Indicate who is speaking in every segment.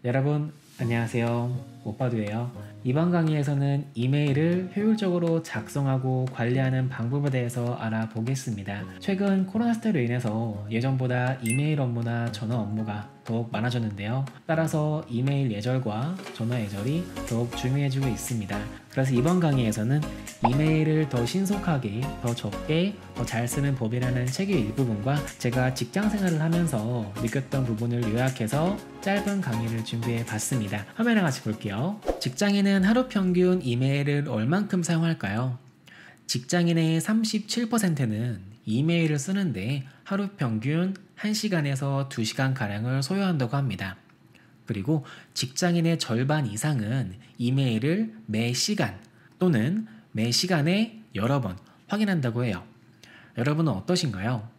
Speaker 1: 여러분 안녕하세요. 오빠도예요. 이번 강의에서는 이메일을 효율적으로 작성하고 관리하는 방법에 대해서 알아보겠습니다. 최근 코로나 시대로 인해서 예전보다 이메일 업무나 전화 업무가 더욱 많아졌는데요. 따라서 이메일 예절과 전화 예절이 더욱 중요해지고 있습니다. 그래서 이번 강의에서는 이메일을 더 신속하게, 더 적게, 더 잘 쓰는 법이라는 책의 일부분과 제가 직장 생활을 하면서 느꼈던 부분을 요약해서 짧은 강의를 준비해 봤습니다. 화면에 같이 볼게요. 직장인은 하루 평균 이메일을 얼만큼 사용할까요? 직장인의 37%는 이메일을 쓰는데 하루 평균 1시간에서 2시간가량을 소요한다고 합니다. 그리고 직장인의 절반 이상은 이메일을 매 시간 또는 매 시간에 여러 번 확인한다고 해요. 여러분은 어떠신가요?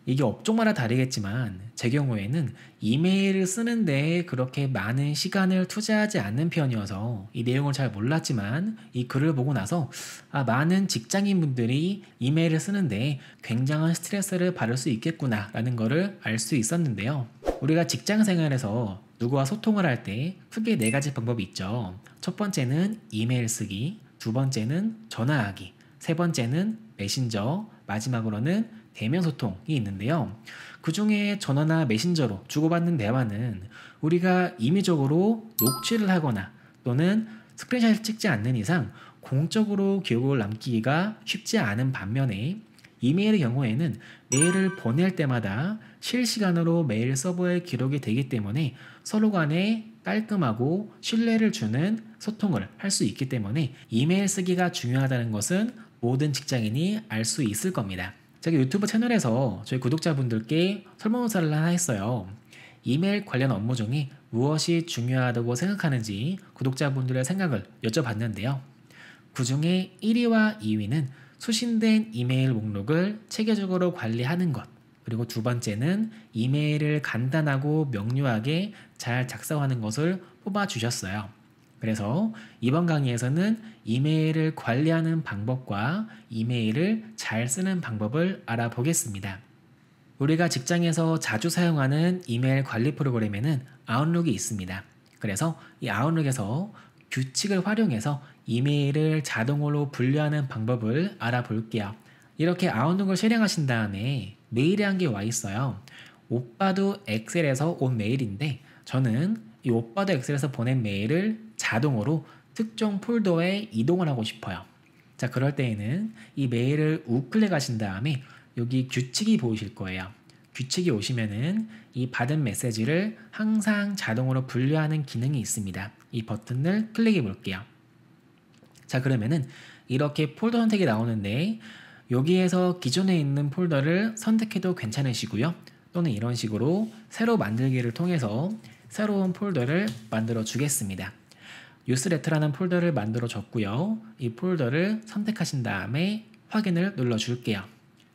Speaker 1: 이게 업종마다 다르겠지만 제 경우에는 이메일을 쓰는데 그렇게 많은 시간을 투자하지 않는 편이어서 이 내용을 잘 몰랐지만 이 글을 보고 나서 많은 직장인분들이 이메일을 쓰는데 굉장한 스트레스를 받을 수 있겠구나 라는 거를 알 수 있었는데요. 우리가 직장 생활에서 누구와 소통을 할 때 크게 네 가지 방법이 있죠. 첫 번째는 이메일 쓰기, 두 번째는 전화하기, 세 번째는 메신저, 마지막으로는 대면 소통이 있는데요. 그 중에 전화나 메신저로 주고받는 대화는 우리가 임의적으로 녹취를 하거나 또는 스크린샷을 찍지 않는 이상 공적으로 기록을 남기기가 쉽지 않은 반면에 이메일의 경우에는 메일을 보낼 때마다 실시간으로 메일 서버에 기록이 되기 때문에 서로 간에 깔끔하고 신뢰를 주는 소통을 할 수 있기 때문에 이메일 쓰기가 중요하다는 것은 모든 직장인이 알 수 있을 겁니다. 제가 유튜브 채널에서 저희 구독자분들께 설문조사를 하나 했어요. 이메일 관련 업무 중에 무엇이 중요하다고 생각하는지 구독자분들의 생각을 여쭤봤는데요. 그 중에 1위와 2위는 수신된 이메일 목록을 체계적으로 관리하는 것, 그리고 두 번째는 이메일을 간단하고 명료하게 잘 작성하는 것을 뽑아주셨어요. 그래서 이번 강의에서는 이메일을 관리하는 방법과 이메일을 잘 쓰는 방법을 알아보겠습니다. 우리가 직장에서 자주 사용하는 이메일 관리 프로그램에는 아웃룩이 있습니다. 그래서 이 아웃룩에서 규칙을 활용해서 이메일을 자동으로 분류하는 방법을 알아볼게요. 이렇게 아웃룩을 실행하신 다음에 메일이 한 개 와 있어요. 오빠도 엑셀에서 온 메일인데 저는 이 오빠도 엑셀에서 보낸 메일을 자동으로 특정 폴더에 이동을 하고 싶어요. 자, 그럴 때에는 이 메일을 우클릭하신 다음에 여기 규칙이 보이실 거예요. 규칙이 오시면은 이 받은 메시지를 항상 자동으로 분류하는 기능이 있습니다. 이 버튼을 클릭해 볼게요. 자, 그러면은 이렇게 폴더 선택이 나오는데 여기에서 기존에 있는 폴더를 선택해도 괜찮으시고요. 또는 이런 식으로 새로 만들기를 통해서 새로운 폴더를 만들어 주겠습니다. 뉴스레터라는 폴더를 만들어 줬고요. 이 폴더를 선택하신 다음에 확인을 눌러 줄게요.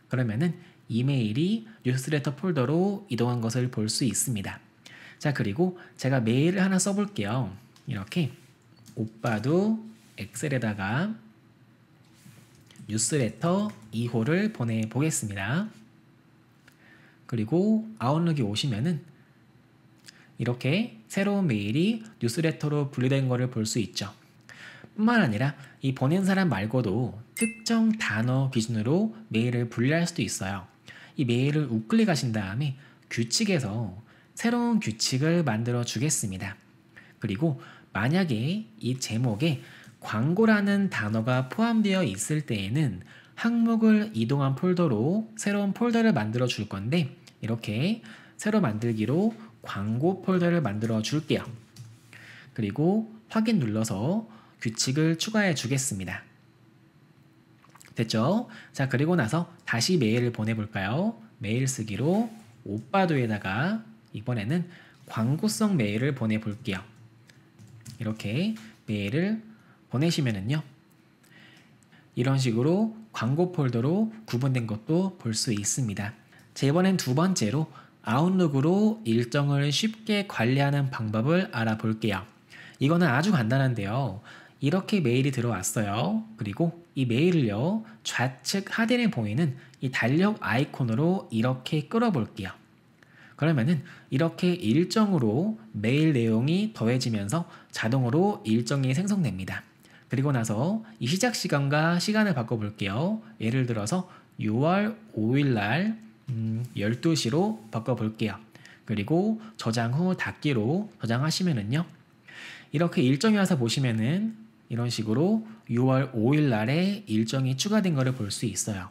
Speaker 1: 그러면은 이메일이 뉴스레터 폴더로 이동한 것을 볼 수 있습니다. 자, 그리고 제가 메일을 하나 써볼게요. 이렇게 오빠도 엑셀에다가 뉴스레터 2호를 보내보겠습니다. 그리고 아웃룩이 오시면은 이렇게 새로운 메일이 뉴스레터로 분류된 것을 볼 수 있죠. 뿐만 아니라 이 보낸 사람 말고도 특정 단어 기준으로 메일을 분류할 수도 있어요. 이 메일을 우클릭하신 다음에 규칙에서 새로운 규칙을 만들어 주겠습니다. 그리고 만약에 이 제목에 광고라는 단어가 포함되어 있을 때에는 항목을 이동한 폴더로 새로운 폴더를 만들어 줄 건데 이렇게 새로 만들기로 광고 폴더를 만들어 줄게요. 그리고 확인 눌러서 규칙을 추가해 주겠습니다. 됐죠? 자, 그리고 나서 다시 메일을 보내볼까요? 메일 쓰기로 오빠도에다가 이번에는 광고성 메일을 보내볼게요. 이렇게 메일을 보내시면은요. 이런 식으로 광고 폴더로 구분된 것도 볼 수 있습니다. 자, 이번엔 두 번째로 아웃룩으로 일정을 쉽게 관리하는 방법을 알아볼게요. 이거는 아주 간단한데요. 이렇게 메일이 들어왔어요. 그리고 이 메일을요, 좌측 하단에 보이는 이 달력 아이콘으로 이렇게 끌어볼게요. 그러면은 이렇게 일정으로 메일 내용이 더해지면서 자동으로 일정이 생성됩니다. 그리고 나서 이 시작 시간과 시간을 바꿔볼게요. 예를 들어서 6월 5일 날 12시로 바꿔볼게요. 그리고 저장 후 닫기로 저장하시면은요. 이렇게 일정이 와서 보시면은 이런 식으로 6월 5일 날에 일정이 추가된 것을 볼 수 있어요.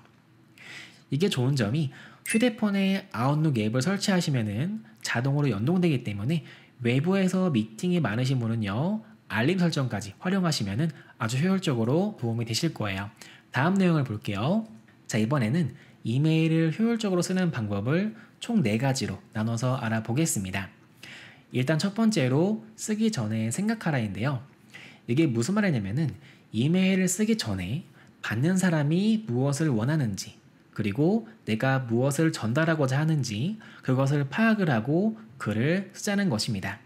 Speaker 1: 이게 좋은 점이 휴대폰에 아웃룩 앱을 설치하시면은 자동으로 연동되기 때문에 외부에서 미팅이 많으신 분은요. 알림 설정까지 활용하시면은 아주 효율적으로 도움이 되실 거예요. 다음 내용을 볼게요. 자, 이번에는 이메일을 효율적으로 쓰는 방법을 총 4가지로 나눠서 알아보겠습니다. 일단 첫 번째로 쓰기 전에 생각하라인데요. 이게 무슨 말이냐면은 이메일을 쓰기 전에 받는 사람이 무엇을 원하는지 그리고 내가 무엇을 전달하고자 하는지 그것을 파악을 하고 글을 쓰자는 것입니다.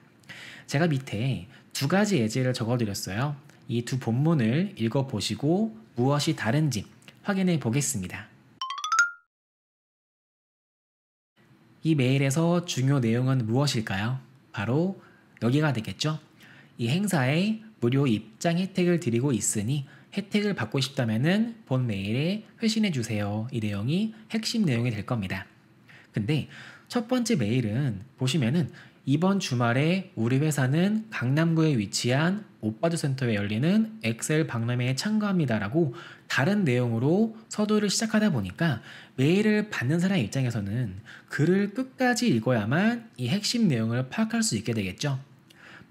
Speaker 1: 제가 밑에 2가지 예제를 적어드렸어요. 이 두 본문을 읽어보시고 무엇이 다른지 확인해 보겠습니다. 이 메일에서 중요 내용은 무엇일까요? 바로 여기가 되겠죠. 이 행사에 무료 입장 혜택을 드리고 있으니 혜택을 받고 싶다면은 본 메일에 회신해 주세요. 이 내용이 핵심 내용이 될 겁니다. 근데 첫 번째 메일은 보시면은 이번 주말에 우리 회사는 강남구에 위치한 오빠주 센터에 열리는 엑셀 박람회에 참가합니다라고 다른 내용으로 서두를 시작하다 보니까 메일을 받는 사람 입장에서는 글을 끝까지 읽어야만 이 핵심 내용을 파악할 수 있게 되겠죠.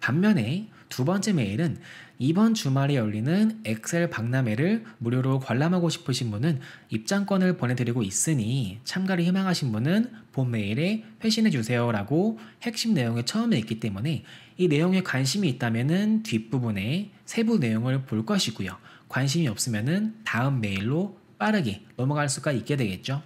Speaker 1: 반면에 두 번째 메일은 이번 주말에 열리는 엑셀 박람회를 무료로 관람하고 싶으신 분은 입장권을 보내드리고 있으니 참가를 희망하신 분은 본 메일에 회신해 주세요 라고 핵심 내용이 처음에 있기 때문에 이 내용에 관심이 있다면 뒷부분에 세부 내용을 볼 것이고요. 관심이 없으면 다음 메일로 빠르게 넘어갈 수가 있게 되겠죠.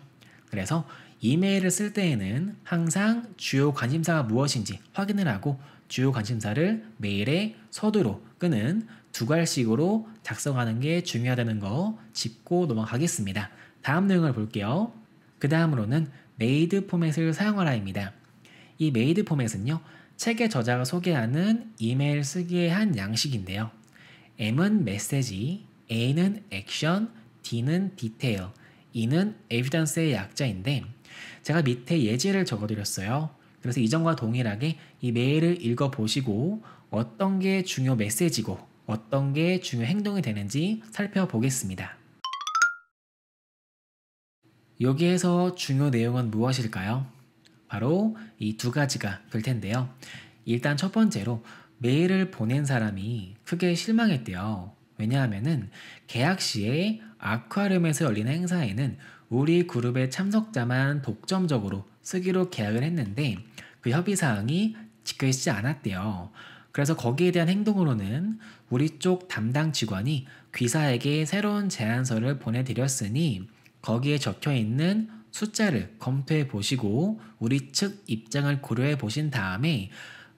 Speaker 1: 그래서 이메일을 쓸 때에는 항상 주요 관심사가 무엇인지 확인을 하고 주요 관심사를 메일에 서두로 끄는 2갈씩으로 작성하는 게 중요하다는 거 짚고 넘어가겠습니다. 다음 내용을 볼게요. 그 다음으로는 메이드 포맷을 사용하라입니다. 이 메이드 포맷은요. 책의 저자가 소개하는 이메일 쓰기의 한 양식인데요. M은 메시지, A는 액션, D는 디테일, E는 에비던스의 약자인데 제가 밑에 예제를 적어드렸어요. 그래서 이전과 동일하게 이 메일을 읽어보시고 어떤 게 중요 메시지고 어떤 게 중요 행동이 되는지 살펴보겠습니다. 여기에서 중요 내용은 무엇일까요? 바로 이 2가지가 될 텐데요. 일단 첫 번째로 메일을 보낸 사람이 크게 실망했대요. 왜냐하면은 계약 시에 아쿠아리움에서 열리는 행사에는 우리 그룹의 참석자만 독점적으로 쓰기로 계약을 했는데 그 협의사항이 지켜지지 않았대요. 그래서 거기에 대한 행동으로는 우리 쪽 담당 직원이 귀사에게 새로운 제안서를 보내드렸으니 거기에 적혀있는 숫자를 검토해 보시고 우리 측 입장을 고려해 보신 다음에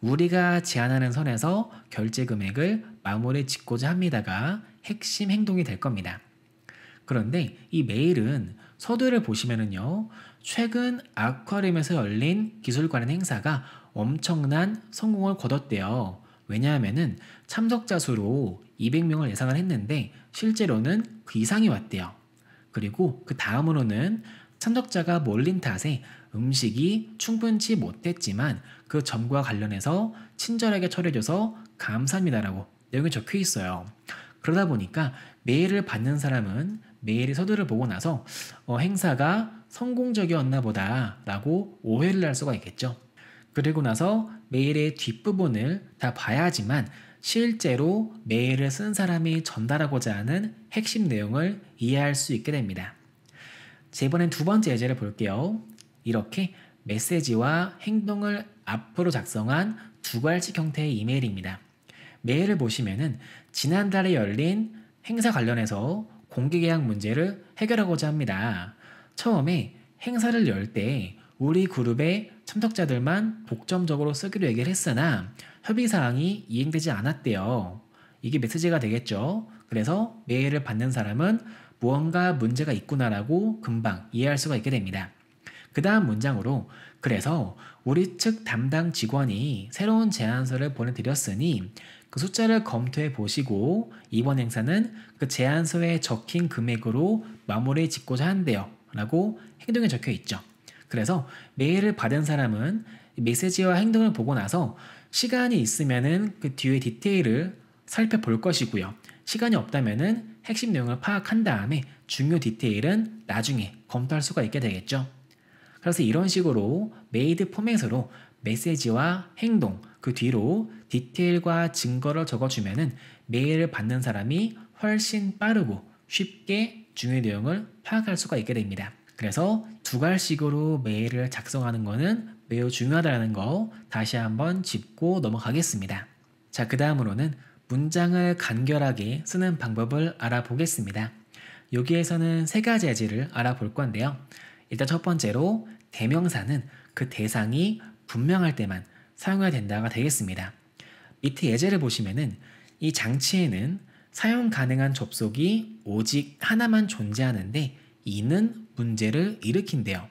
Speaker 1: 우리가 제안하는 선에서 결제 금액을 마무리 짓고자 합니다가 핵심 행동이 될 겁니다. 그런데 이 메일은 서두를 보시면은요. 최근 아쿠아리움에서 열린 기술 관련 행사가 엄청난 성공을 거뒀대요. 왜냐하면은 참석자 수로 200명을 예상을 했는데 실제로는 그 이상이 왔대요. 그리고 그 다음으로는 참석자가 몰린 탓에 음식이 충분치 못했지만 그 점과 관련해서 친절하게 처리해줘서 감사합니다라고 내용이 적혀 있어요. 그러다 보니까 메일을 받는 사람은 메일의 서두를 보고 나서 행사가 성공적이었나 보다 라고 오해를 할 수가 있겠죠. 그리고 나서 메일의 뒷부분을 다 봐야지만 실제로 메일을 쓴 사람이 전달하고자 하는 핵심 내용을 이해할 수 있게 됩니다. 자, 이번엔 2번째 예제를 볼게요. 이렇게 메시지와 행동을 앞으로 작성한 2갈씩 형태의 이메일입니다. 메일을 보시면은 지난달에 열린 행사 관련해서 공개계약 문제를 해결하고자 합니다. 처음에 행사를 열 때 우리 그룹의 참석자들만 독점적으로 쓰기로 얘기를 했으나 협의사항이 이행되지 않았대요. 이게 메시지가 되겠죠. 그래서 메일을 받는 사람은 무언가 문제가 있구나라고 금방 이해할 수가 있게 됩니다. 그 다음 문장으로 그래서 우리 측 담당 직원이 새로운 제안서를 보내드렸으니 그 숫자를 검토해 보시고 이번 행사는 그 제안서에 적힌 금액으로 마무리 짓고자 한대요 라고 행동에 적혀 있죠. 그래서 메일을 받은 사람은 메시지와 행동을 보고 나서 시간이 있으면은 그 뒤에 디테일을 살펴볼 것이고요. 시간이 없다면은 핵심 내용을 파악한 다음에 중요 디테일은 나중에 검토할 수가 있게 되겠죠. 그래서 이런 식으로 메이드 포맷으로 메시지와 행동, 그 뒤로 디테일과 증거를 적어주면은 메일을 받는 사람이 훨씬 빠르고 쉽게 중요 내용을 파악할 수가 있게 됩니다. 그래서 두 갈식으로 메일을 작성하는 것은 매우 중요하다는 거 다시 한번 짚고 넘어가겠습니다. 자, 그 다음으로는 문장을 간결하게 쓰는 방법을 알아보겠습니다. 여기에서는 세 가지 예제를 알아볼 건데요. 일단 첫 번째로 대명사는 그 대상이 분명할 때만 사용해야 된다가 되겠습니다. 밑에 예제를 보시면은 이 장치에는 사용 가능한 접속이 오직 하나만 존재하는데 이는 문제를 일으킨대요.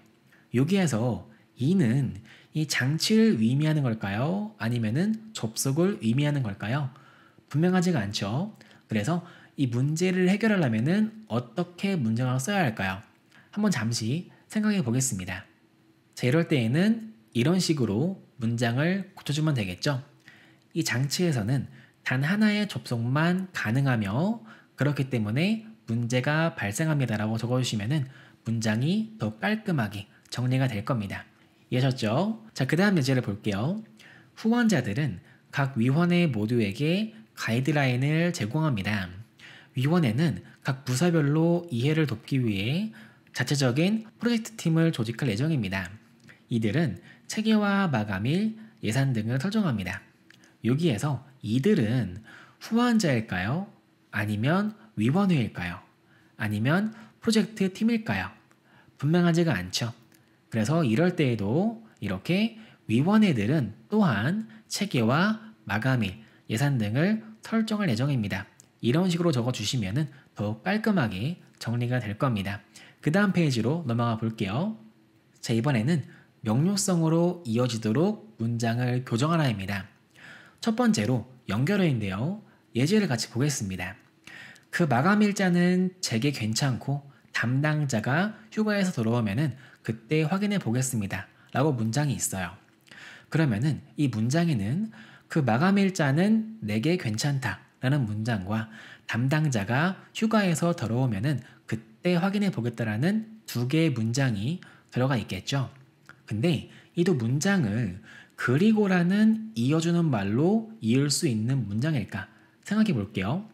Speaker 1: 여기에서 이는 이 장치를 의미하는 걸까요? 아니면은 접속을 의미하는 걸까요? 분명하지가 않죠. 그래서 이 문제를 해결하려면은 어떻게 문장을 써야 할까요? 한번 잠시 생각해 보겠습니다. 자, 이럴 때에는 이런 식으로 문장을 고쳐주면 되겠죠. 이 장치에서는 단 하나의 접속만 가능하며 그렇기 때문에 문제가 발생합니다라고 적어주시면은 문장이 더 깔끔하게 정리가 될 겁니다. 이해하셨죠? 자, 그 다음 예제를 볼게요. 후원자들은 각 위원회 모두에게 가이드라인을 제공합니다. 위원회는 각 부서별로 이해를 돕기 위해 자체적인 프로젝트 팀을 조직할 예정입니다. 이들은 체계와 마감일, 예산 등을 설정합니다. 여기에서 이들은 후원자일까요? 아니면 위원회일까요? 아니면 프로젝트 팀일까요? 분명하지가 않죠. 그래서 이럴 때에도 이렇게 위원회들은 또한 체계와 마감일, 예산 등을 설정할 예정입니다. 이런 식으로 적어주시면 더 깔끔하게 정리가 될 겁니다. 그 다음 페이지로 넘어가 볼게요. 자, 이번에는 명료성으로 이어지도록 문장을 교정하라입니다. 첫 번째로 연결어인데요. 예제를 같이 보겠습니다. 그 마감 일자는 제게 괜찮고 담당자가 휴가에서 돌아오면은 그때 확인해 보겠습니다. 라고 문장이 있어요. 그러면은 이 문장에는 그 마감 일자는 내게 괜찮다 라는 문장과 담당자가 휴가에서 돌아오면은 그때 확인해 보겠다라는 두 개의 문장이 들어가 있겠죠. 근데 이 두 문장을 그리고라는 이어주는 말로 이을 수 있는 문장일까 생각해 볼게요.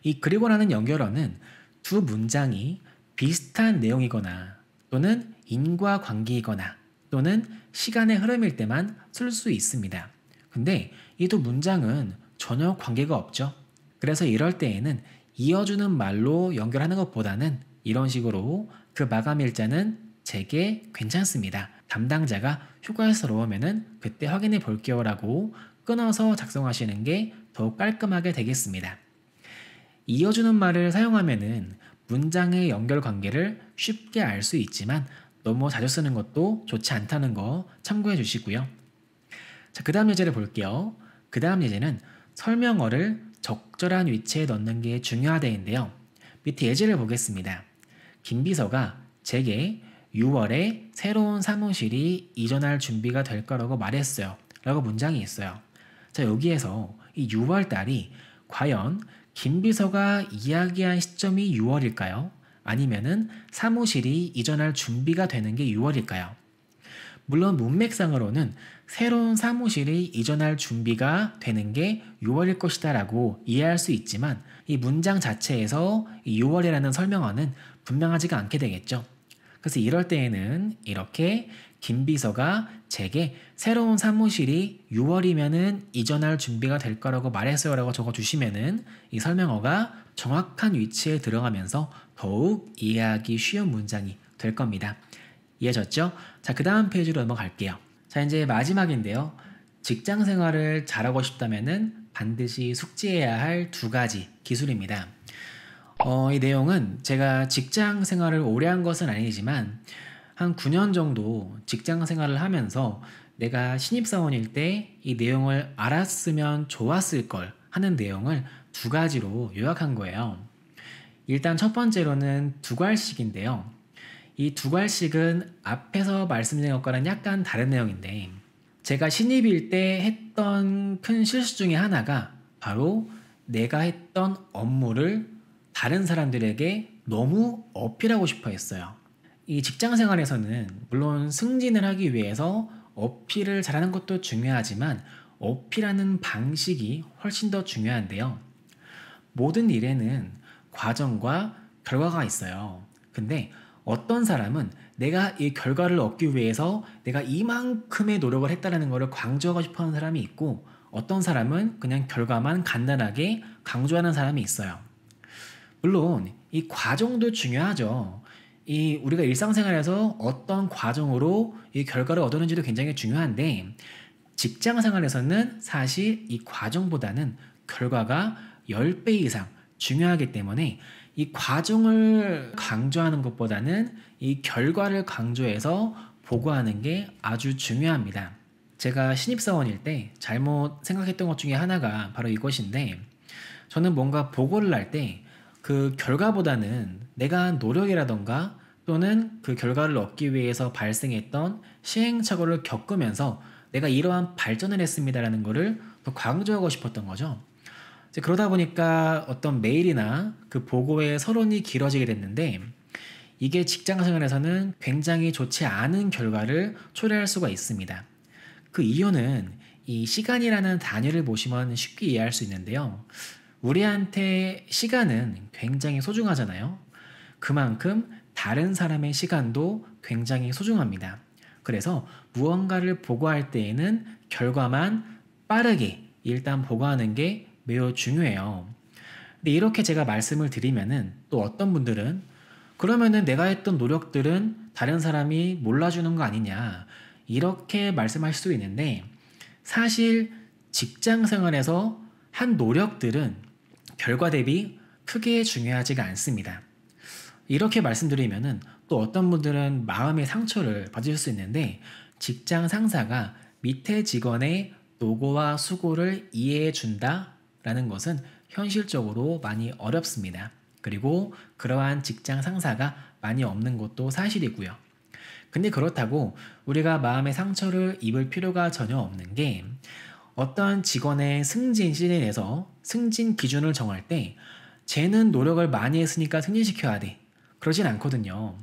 Speaker 1: 이 그리고라는 연결어는 두 문장이 비슷한 내용이거나 또는 인과관계이거나 또는 시간의 흐름일 때만 쓸 수 있습니다. 근데 이 두 문장은 전혀 관계가 없죠. 그래서 이럴 때에는 이어주는 말로 연결하는 것보다는 이런 식으로 그 마감 일자는 제게 괜찮습니다. 담당자가 휴가에서 들어오면은 그때 확인해 볼게요 라고 끊어서 작성하시는 게 더욱 깔끔하게 되겠습니다. 이어주는 말을 사용하면은 문장의 연결 관계를 쉽게 알 수 있지만 너무 자주 쓰는 것도 좋지 않다는 거 참고해 주시고요. 자, 그 다음 예제를 볼게요. 그 다음 예제는 설명어를 적절한 위치에 넣는 게 중요하다인데요. 밑에 예제를 보겠습니다. 김 비서가 제게 6월에 새로운 사무실이 이전할 준비가 될 거라고 말했어요. 라고 문장이 있어요. 자, 여기에서 이 6월 달이 과연 김 비서가 이야기한 시점이 6월일까요? 아니면은 사무실이 이전할 준비가 되는 게 6월일까요? 물론 문맥상으로는 새로운 사무실이 이전할 준비가 되는 게 6월일 것이다 라고 이해할 수 있지만 이 문장 자체에서 이 6월이라는 설명어는 분명하지가 않게 되겠죠. 그래서 이럴 때에는 이렇게 김 비서가 제게 새로운 사무실이 6월이면은 이전할 준비가 될 거라고 말했어요 라고 적어주시면은 이 설명어가 정확한 위치에 들어가면서 더욱 이해하기 쉬운 문장이 될 겁니다. 이해하셨죠? 자, 그 다음 페이지로 넘어갈게요. 자, 이제 마지막인데요. 직장 생활을 잘하고 싶다면은 반드시 숙지해야 할 두 가지 기술입니다. 이 내용은 제가 직장 생활을 오래 한 것은 아니지만 한 9년 정도 직장 생활을 하면서 내가 신입사원일 때 이 내용을 알았으면 좋았을 걸 하는 내용을 두 가지로 요약한 거예요. 일단 첫 번째로는 두괄식인데요. 이 두괄식은 앞에서 말씀드린 것과는 약간 다른 내용인데, 제가 신입일 때 했던 큰 실수 중에 하나가 바로 내가 했던 업무를 다른 사람들에게 너무 어필하고 싶어 했어요. 이 직장 생활에서는 물론 승진을 하기 위해서 어필을 잘하는 것도 중요하지만 어필하는 방식이 훨씬 더 중요한데요. 모든 일에는 과정과 결과가 있어요. 근데 어떤 사람은 내가 이 결과를 얻기 위해서 내가 이만큼의 노력을 했다는 것을 강조하고 싶어 하는 사람이 있고, 어떤 사람은 그냥 결과만 간단하게 강조하는 사람이 있어요. 물론 이 과정도 중요하죠. 이 우리가 일상생활에서 어떤 과정으로 이 결과를 얻었는지도 굉장히 중요한데, 직장 생활에서는 사실 이 과정보다는 결과가 10배 이상 중요하기 때문에 이 과정을 강조하는 것보다는 이 결과를 강조해서 보고하는 게 아주 중요합니다. 제가 신입사원일 때 잘못 생각했던 것 중에 하나가 바로 이것인데, 저는 뭔가 보고를 할 때 그 결과보다는 내가 한 노력이라던가 또는 그 결과를 얻기 위해서 발생했던 시행착오를 겪으면서 내가 이러한 발전을 했습니다라는 거를 더 강조하고 싶었던 거죠. 이제 그러다 보니까 어떤 메일이나 그 보고의 서론이 길어지게 됐는데, 이게 직장 생활에서는 굉장히 좋지 않은 결과를 초래할 수가 있습니다. 그 이유는 이 시간이라는 단위를 보시면 쉽게 이해할 수 있는데요. 우리한테 시간은 굉장히 소중하잖아요. 그만큼 다른 사람의 시간도 굉장히 소중합니다. 그래서 무언가를 보고할 때에는 결과만 빠르게 일단 보고하는 게 매우 중요해요. 근데 이렇게 제가 말씀을 드리면은 또 어떤 분들은 그러면은 내가 했던 노력들은 다른 사람이 몰라주는 거 아니냐, 이렇게 말씀하실 수 있는데, 사실 직장 생활에서 한 노력들은 결과 대비 크게 중요하지가 않습니다. 이렇게 말씀드리면은 또 어떤 분들은 마음의 상처를 받으실 수 있는데, 직장 상사가 밑에 직원의 노고와 수고를 이해해 준다라는 것은 현실적으로 많이 어렵습니다. 그리고 그러한 직장 상사가 많이 없는 것도 사실이고요. 근데 그렇다고 우리가 마음의 상처를 입을 필요가 전혀 없는 게, 어떤 직원의 승진 시즌에서 승진 기준을 정할 때 쟤는 노력을 많이 했으니까 승진시켜야 돼, 그러진 않거든요.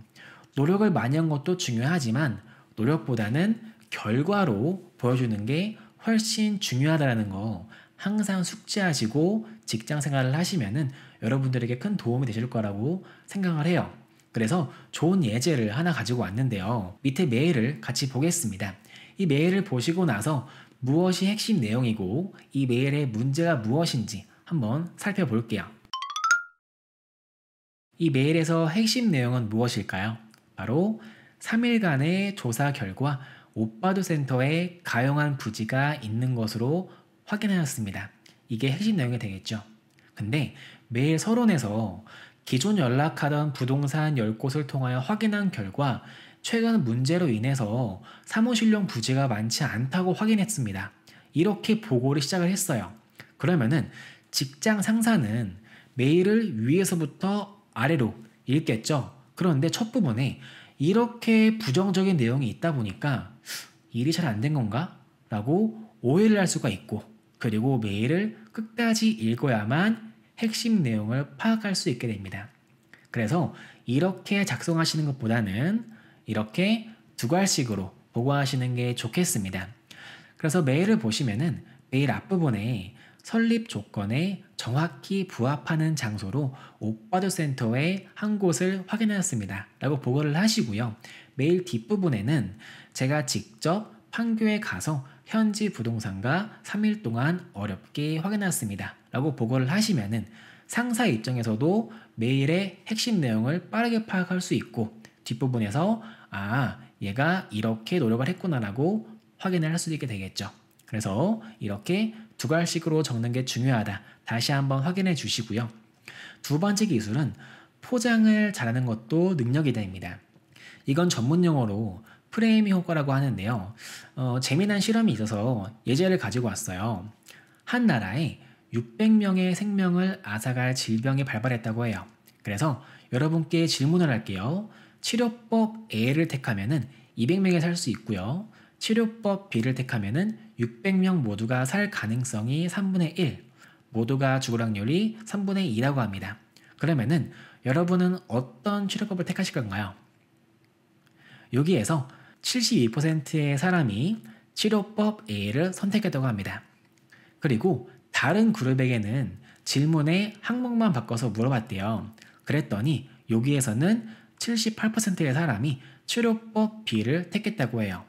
Speaker 1: 노력을 많이 한 것도 중요하지만 노력보다는 결과로 보여주는 게 훨씬 중요하다는 거 항상 숙지하시고 직장 생활을 하시면은 여러분들에게 큰 도움이 되실 거라고 생각을 해요. 그래서 좋은 예제를 하나 가지고 왔는데요. 밑에 메일을 같이 보겠습니다. 이 메일을 보시고 나서 무엇이 핵심 내용이고 이 메일의 문제가 무엇인지 한번 살펴볼게요. 이 메일에서 핵심 내용은 무엇일까요? 바로 3일간의 조사 결과 오빠도 센터에 가용한 부지가 있는 것으로 확인하였습니다. 이게 핵심 내용이 되겠죠. 근데 메일 서론에서 기존 연락하던 부동산 10곳을 통하여 확인한 결과 최근 문제로 인해서 사무실용 부지가 많지 않다고 확인했습니다. 이렇게 보고를 시작을 했어요. 그러면은 직장 상사는 메일을 위에서부터 아래로 읽겠죠. 그런데 첫 부분에 이렇게 부정적인 내용이 있다 보니까 일이 잘 안 된 건가? 라고 오해를 할 수가 있고, 그리고 메일을 끝까지 읽어야만 핵심 내용을 파악할 수 있게 됩니다. 그래서 이렇게 작성하시는 것보다는 이렇게 두괄식으로 보고하시는 게 좋겠습니다. 그래서 메일을 보시면은 메일 앞부분에 설립 조건에 정확히 부합하는 장소로 오빠도 센터의 한 곳을 확인하였습니다 라고 보고를 하시고요. 메일 뒷부분에는 제가 직접 판교에 가서 현지 부동산과 3일 동안 어렵게 확인하였습니다 라고 보고를 하시면은 상사 입장에서도 메일의 핵심 내용을 빠르게 파악할 수 있고, 뒷부분에서 얘가 이렇게 노력을 했구나 라고 확인을 할 수 있게 되겠죠. 그래서 이렇게 두괄식으로 적는 게 중요하다, 다시 한번 확인해 주시고요. 두 번째 기술은 포장을 잘하는 것도 능력이다입니다. 이건 전문 용어로 프레임이 효과라고 하는데요. 재미난 실험이 있어서 예제를 가지고 왔어요. 한 나라에 600명의 생명을 앗아갈 질병이 발발했다고 해요. 그래서 여러분께 질문을 할게요. 치료법 A를 택하면은 200명이 살 수 있고요. 치료법 B를 택하면은 600명 모두가 살 가능성이 3분의 1, 모두가 죽을 확률이 3분의 2라고 합니다. 그러면은 여러분은 어떤 치료법을 택하실 건가요? 여기에서 72%의 사람이 치료법 A를 선택했다고 합니다. 그리고 다른 그룹에게는 질문의 항목만 바꿔서 물어봤대요. 그랬더니 여기에서는 78%의 사람이 치료법 B를 택했다고 해요.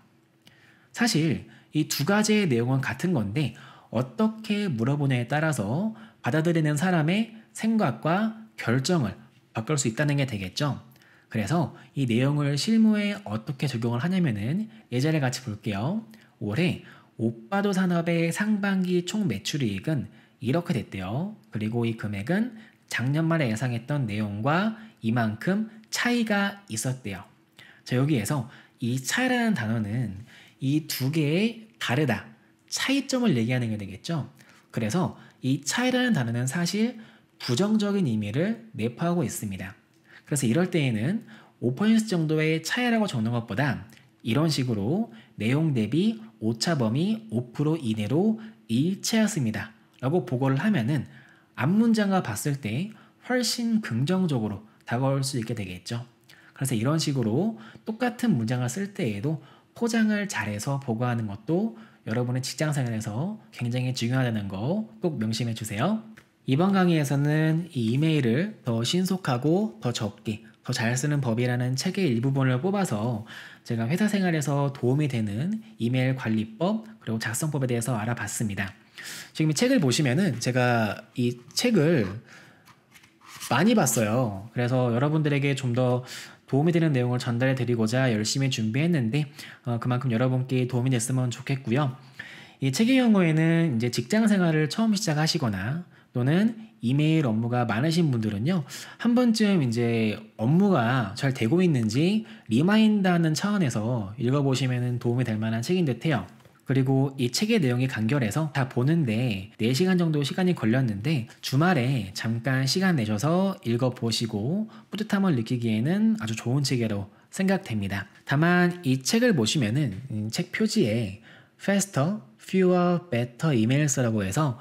Speaker 1: 사실 이 두 가지의 내용은 같은 건데 어떻게 물어보냐에 따라서 받아들이는 사람의 생각과 결정을 바꿀 수 있다는 게 되겠죠. 그래서 이 내용을 실무에 어떻게 적용을 하냐면은 예제를 같이 볼게요. 올해 오빠도 산업의 상반기 총 매출이익은 이렇게 됐대요. 그리고 이 금액은 작년 말에 예상했던 내용과 이만큼 차이가 있었대요. 자, 여기에서 이 차이라는 단어는 이 두 개의 다르다, 차이점을 얘기하는 게 되겠죠. 그래서 이 차이라는 단어는 사실 부정적인 의미를 내포하고 있습니다. 그래서 이럴 때에는 5% 정도의 차이라고 적는 것보다 이런 식으로 내용 대비 오차 범위 5% 이내로 일치하였습니다 라고 보고를 하면은 앞문장과 봤을 때 훨씬 긍정적으로 다가올 수 있게 되겠죠. 그래서 이런 식으로 똑같은 문장을 쓸 때에도 포장을 잘해서 보고하는 것도 여러분의 직장생활에서 굉장히 중요하다는 거 꼭 명심해 주세요. 이번 강의에서는 이 이메일을 더 신속하고 더 적게 더 잘 쓰는 법이라는 책의 일부분을 뽑아서 제가 회사 생활에서 도움이 되는 이메일 관리법 그리고 작성법에 대해서 알아봤습니다. 지금 이 책을 보시면은 제가 이 책을 많이 봤어요. 그래서 여러분들에게 좀 더 도움이 되는 내용을 전달해 드리고자 열심히 준비했는데 그만큼 여러분께 도움이 됐으면 좋겠고요. 이 책의 경우에는 이제 직장 생활을 처음 시작하시거나 또는 이메일 업무가 많으신 분들은요, 한 번쯤 이제 업무가 잘 되고 있는지 리마인드하는 차원에서 읽어보시면 도움이 될 만한 책인 듯 해요. 그리고 이 책의 내용이 간결해서 다 보는데 4시간 정도 시간이 걸렸는데 주말에 잠깐 시간 내셔서 읽어보시고 뿌듯함을 느끼기에는 아주 좋은 책이라고 생각됩니다. 다만 이 책을 보시면은 책 표지에 Faster, Fewer, Better Emails라고 해서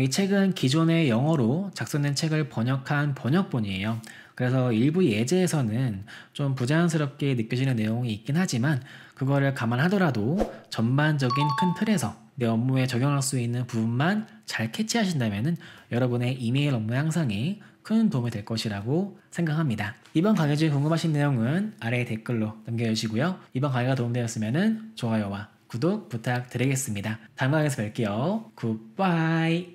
Speaker 1: 이 책은 기존의 영어로 작성된 책을 번역한 번역본이에요. 그래서 일부 예제에서는 좀 부자연스럽게 느껴지는 내용이 있긴 하지만 그거를 감안하더라도 전반적인 큰 틀에서 내 업무에 적용할 수 있는 부분만 잘 캐치하신다면 여러분의 이메일 업무 향상에 큰 도움이 될 것이라고 생각합니다. 이번 강의 중에 궁금하신 내용은 아래 댓글로 남겨주시고요. 이번 강의가 도움되었으면 좋아요와 구독 부탁드리겠습니다. 다음 강의에서 뵐게요. 굿바이.